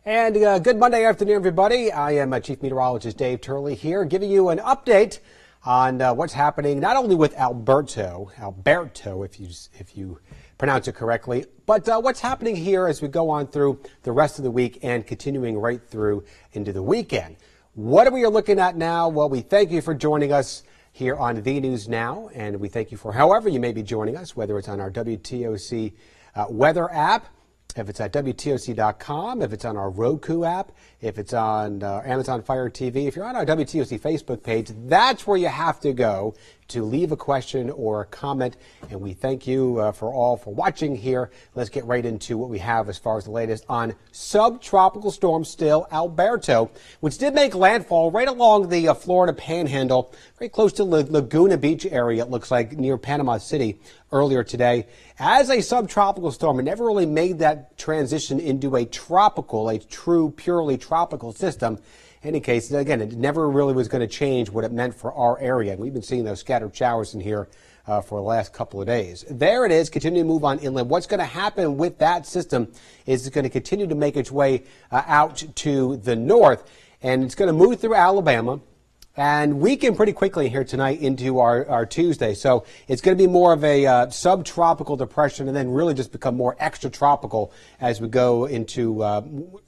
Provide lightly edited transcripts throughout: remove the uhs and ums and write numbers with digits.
And good Monday afternoon, everybody. I am Chief Meteorologist Dave Turley here, giving you an update on what's happening not only with Alberto, if you pronounce it correctly, but what's happening here as we go on through the rest of the week and continuing right through into the weekend. What are we looking at now? Well, we thank you for joining us here on The News Now, and we thank you for however you may be joining us, whether it's on our WTOC weather app, if it's at WTOC.com, if it's on our Roku app, if it's on Amazon Fire TV, if you're on our WTOC Facebook page, that's where you have to go to leave a question or a comment. And we thank you for watching here. Let's get right into what we have as far as the latest on subtropical storm still Alberto, which did make landfall right along the Florida Panhandle, very close to Laguna Beach area, it looks like, near Panama City earlier today. As a subtropical storm, it never really made that transition into a true, purely tropical system. In any case, again, it never really was going to change what it meant for our area. We've been seeing those scattered showers in here for the last couple of days. There it is, continuing to move on inland. What's going to happen with that system is it's going to continue to make its way out to the north, and it's going to move through Alabama and weaken pretty quickly here tonight into our Tuesday. So it's going to be more of a subtropical depression and then really just become more extratropical as we go into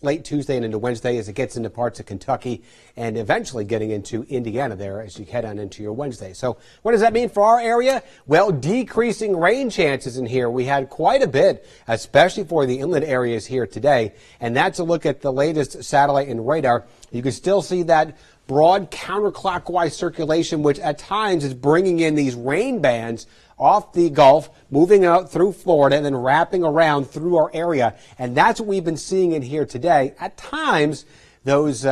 late Tuesday and into Wednesday as it gets into parts of Kentucky and eventually getting into Indiana there as you head on into your Wednesday. So what does that mean for our area? Well, decreasing rain chances in here. We had quite a bit, especially for the inland areas here today. And that's a look at the latest satellite and radar. You can still see that broad counterclockwise circulation, which at times is bringing in these rain bands off the Gulf, moving out through Florida, and then wrapping around through our area. And that's what we've been seeing in here today. At times, those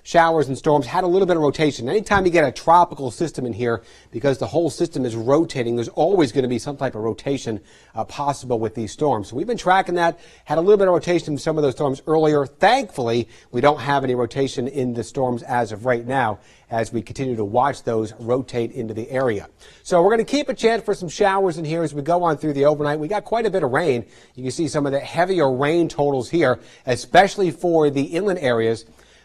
showers and storms had a little bit of rotation. Anytime you get a tropical system in here, because the whole system is rotating, there's always going to be some type of rotation possible with these storms. So we've been tracking that, had a little bit of rotation in some of those storms earlier. Thankfully, we don't have any rotation in the storms as of right now, as we continue to watch those rotate into the area. So we're going to keep a chance for some showers in here as we go on through the overnight. We got quite a bit of rain. You can see some of the heavier rain totals here, especially for the inland areas.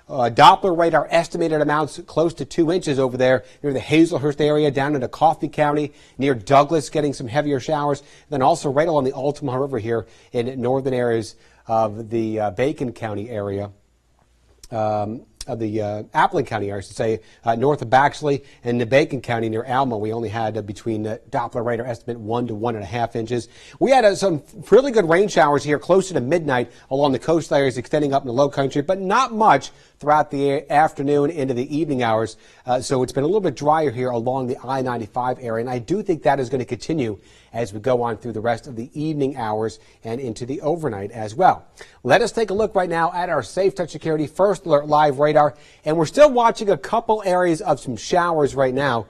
Doppler radar estimated amounts close to 2 inches over there near the Hazelhurst area, down into Coffee County, near Douglas, getting some heavier showers. And then also right along the Altamaha River here in northern areas of the Bacon County area. Of the Appling County area, I should say, north of Baxley and the Bacon County near Alma. We only had between Doppler radar estimate 1 to 1.5 inches. We had some really good rain showers here closer to midnight along the coastal areas extending up in the low country, but not much throughout the afternoon into the evening hours. So it's been a little bit drier here along the I-95 area, and I do think that is going to continue as we go on through the rest of the evening hours and into the overnight as well. Let us take a look right now at our Safe Touch Security First Alert Live radar, and we're still watching a couple areas of some showers right now.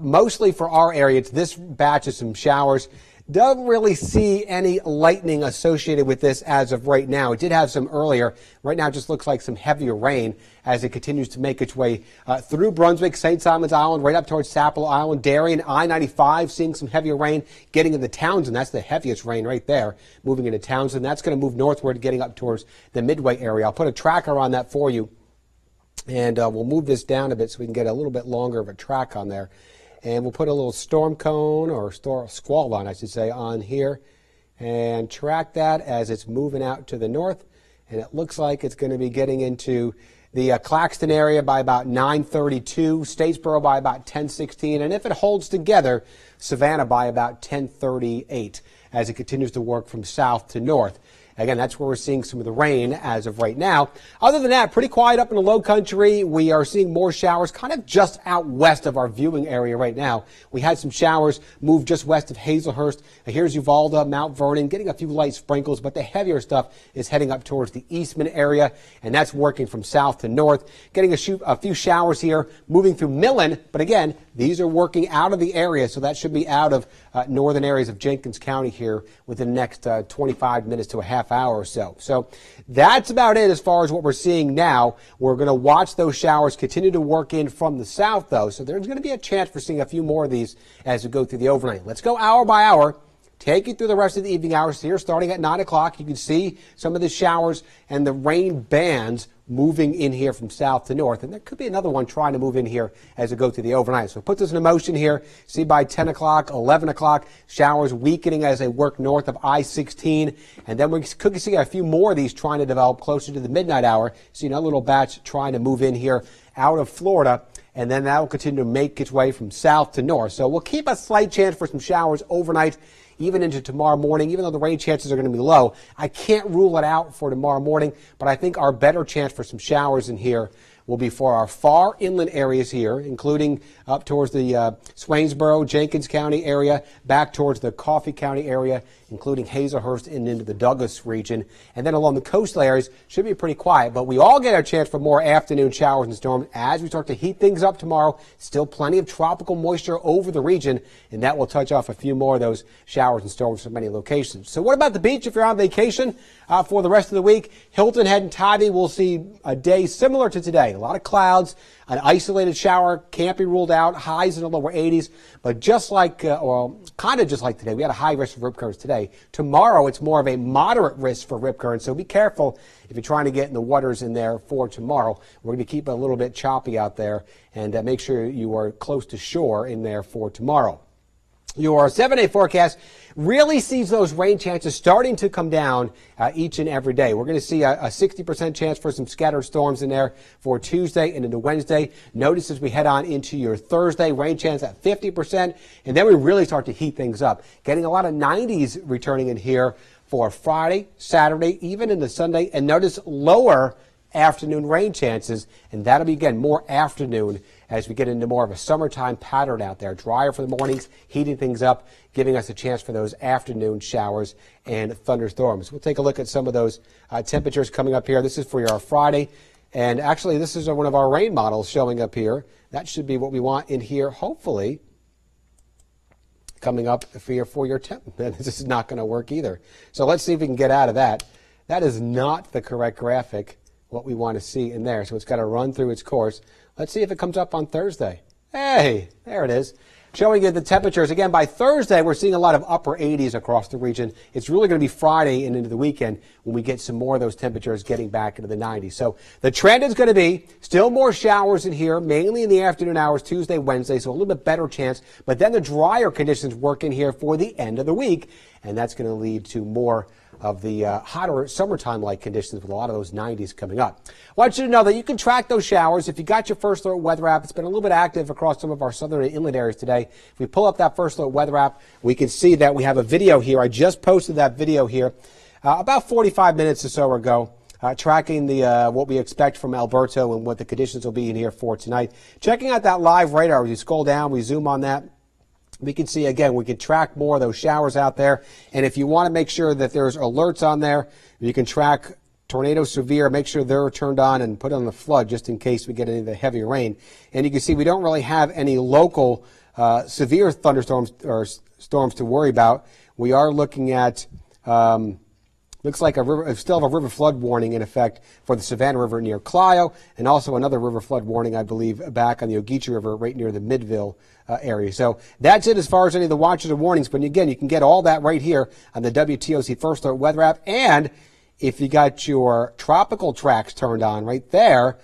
Mostly for our area, it's this batch of some showers. Don't really see any lightning associated with this as of right now. It did have some earlier. Right now it just looks like some heavier rain as it continues to make its way through Brunswick, St. Simons Island, right up towards Sapelo Island, Darien, I-95, seeing some heavier rain, getting into Townsend. That's the heaviest rain right there, moving into Townsend. That's going to move northward, getting up towards the Midway area. I'll put a tracker on that for you, and we'll move this down a bit so we can get a little bit longer of a track on there. And we'll put a little storm cone, or squall line, I should say, on here and track that as it's moving out to the north. And it looks like it's going to be getting into the Claxton area by about 9:32, Statesboro by about 10:16, and if it holds together, Savannah by about 10:38 as it continues to work from south to north. Again, that's where we're seeing some of the rain as of right now. Other than that, pretty quiet up in the low country. We are seeing more showers kind of just out west of our viewing area right now. We had some showers move just west of Hazelhurst. Here's Uvalde, Mount Vernon, getting a few light sprinkles, but the heavier stuff is heading up towards the Eastman area, and that's working from south to north. Getting a few showers here, moving through Millen, but again, these are working out of the area, so that should be out of northern areas of Jenkins County here within the next 25 minutes to a half hour or so. So that's about it as far as what we're seeing now. We're going to watch those showers continue to work in from the south, though, so there's going to be a chance for seeing a few more of these as we go through the overnight. Let's go hour by hour. take you through the rest of the evening hours here starting at 9 o'clock. You can see some of the showers and the rain bands moving in here from south to north. And there could be another one trying to move in here as it goes through the overnight. So it puts us in motion here. See by 10 o'clock, 11 o'clock, showers weakening as they work north of I-16. And then we could see a few more of these trying to develop closer to the midnight hour. See another little batch trying to move in here out of Florida. And then that will continue to make its way from south to north. So we'll keep a slight chance for some showers overnight, even into tomorrow morning, even though the rain chances are going to be low. I can't rule it out for tomorrow morning, but I think our better chance for some showers in here will be for our far inland areas here, including up towards the Swainsboro, Jenkins County area, back towards the Coffee County area, including Hazelhurst and into the Douglas region. And then along the coastal areas, should be pretty quiet. But we all get our chance for more afternoon showers and storms as we start to heat things up tomorrow. Still plenty of tropical moisture over the region, and that will touch off a few more of those showers and storms from many locations. So what about the beach if you're on vacation for the rest of the week? Hilton Head and Tybee will see a day similar to today. A lot of clouds, an isolated shower can't be ruled out, highs in the lower 80s. But just like, kind of just like today, we had a high risk for rip currents today. Tomorrow, it's more of a moderate risk for rip currents. So be careful if you're trying to get in the waters in there for tomorrow. We're going to keep it a little bit choppy out there, and make sure you are close to shore in there for tomorrow. Your 7-day forecast really sees those rain chances starting to come down each and every day. We're going to see a 60% chance for some scattered storms in there for Tuesday and into Wednesday. Notice as we head on into your Thursday, rain chance at 50%, and then we really start to heat things up. Getting a lot of 90s returning in here for Friday, Saturday, even into Sunday, and notice lower afternoon rain chances, and that'll be, again, more afternoon as we get into more of a summertime pattern out there. Drier for the mornings, heating things up, giving us a chance for those afternoon showers and thunderstorms. We'll take a look at some of those temperatures coming up here. This is for your Friday, and actually this is one of our rain models showing up here. That should be what we want in here, hopefully, coming up for your temp. This is not going to work either. So let's see if we can get out of that. That is not the correct graphic, what we want to see in there. So it's got to run through its course. Let's see if it comes up on Thursday. Hey, there it is. Showing you the temperatures. Again, by Thursday, we're seeing a lot of upper 80s across the region. It's really going to be Friday and into the weekend when we get some more of those temperatures getting back into the 90s. So the trend is going to be still more showers in here, mainly in the afternoon hours, Tuesday, Wednesday, so a little bit better chance. But then the drier conditions work in here for the end of the week, and that's going to lead to more of the hotter summertime-like conditions with a lot of those 90s coming up. I want you to know that you can track those showers. If you got your First Alert weather app, it's been a little bit active across some of our southern and inland areas today. If we pull up that First Alert weather app, we can see that we have a video here. I just posted that video here about 45 minutes or so ago, tracking the what we expect from Alberto and what the conditions will be in here for tonight. Checking out that live radar. We scroll down, we zoom on that. We can see, again, we can track more of those showers out there. And if you want to make sure that there's alerts on there, you can track tornado severe, make sure they're turned on and put on the flood just in case we get any of the heavy rain. And you can see we don't really have any local severe thunderstorms or storms to worry about. We are looking at looks like still have a river flood warning in effect for the Savannah River near Clio, and also another river flood warning, I believe, back on the Ogeechee River right near the Midville area. So that's it as far as any of the watches and warnings. But again, you can get all that right here on the WTOC First Alert weather app. And if you got your tropical tracks turned on right there,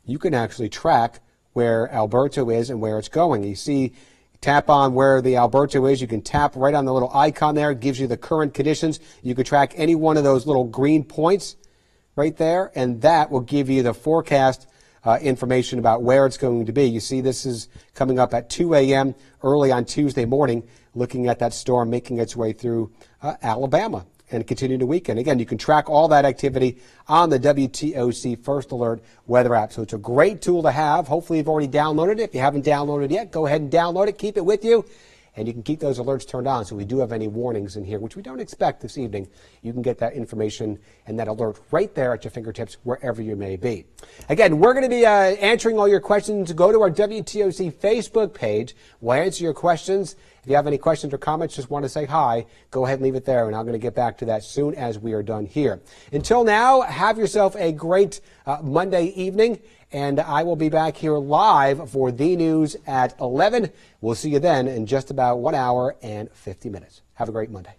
you can actually track where Alberto is and where it's going. You see, tap on where the Alberto is. You can tap right on the little icon there. It gives you the current conditions. You can track any one of those little green points right there, and that will give you the forecast information about where it's going to be. You see this is coming up at 2 a.m. early on Tuesday morning, looking at that storm making its way through Alabama and continuing the weekend. Again, you can track all that activity on the WTOC First Alert weather app. So it's a great tool to have. Hopefully you've already downloaded it. If you haven't downloaded it yet, go ahead and download it. Keep it with you. And you can keep those alerts turned on so we do have any warnings in here, which we don't expect this evening. You can get that information and that alert right there at your fingertips wherever you may be. Again, we're going to be answering all your questions. Go to our WTOC Facebook page. We'll answer your questions If you have any questions or comments, just want to say hi, go ahead and leave it there, and I'm going to get back to that soon as we are done here. Until now, have yourself a great Monday evening, and I will be back here live for the news at 11. We'll see you then in just about 1 hour and 50 minutes. Have a great Monday.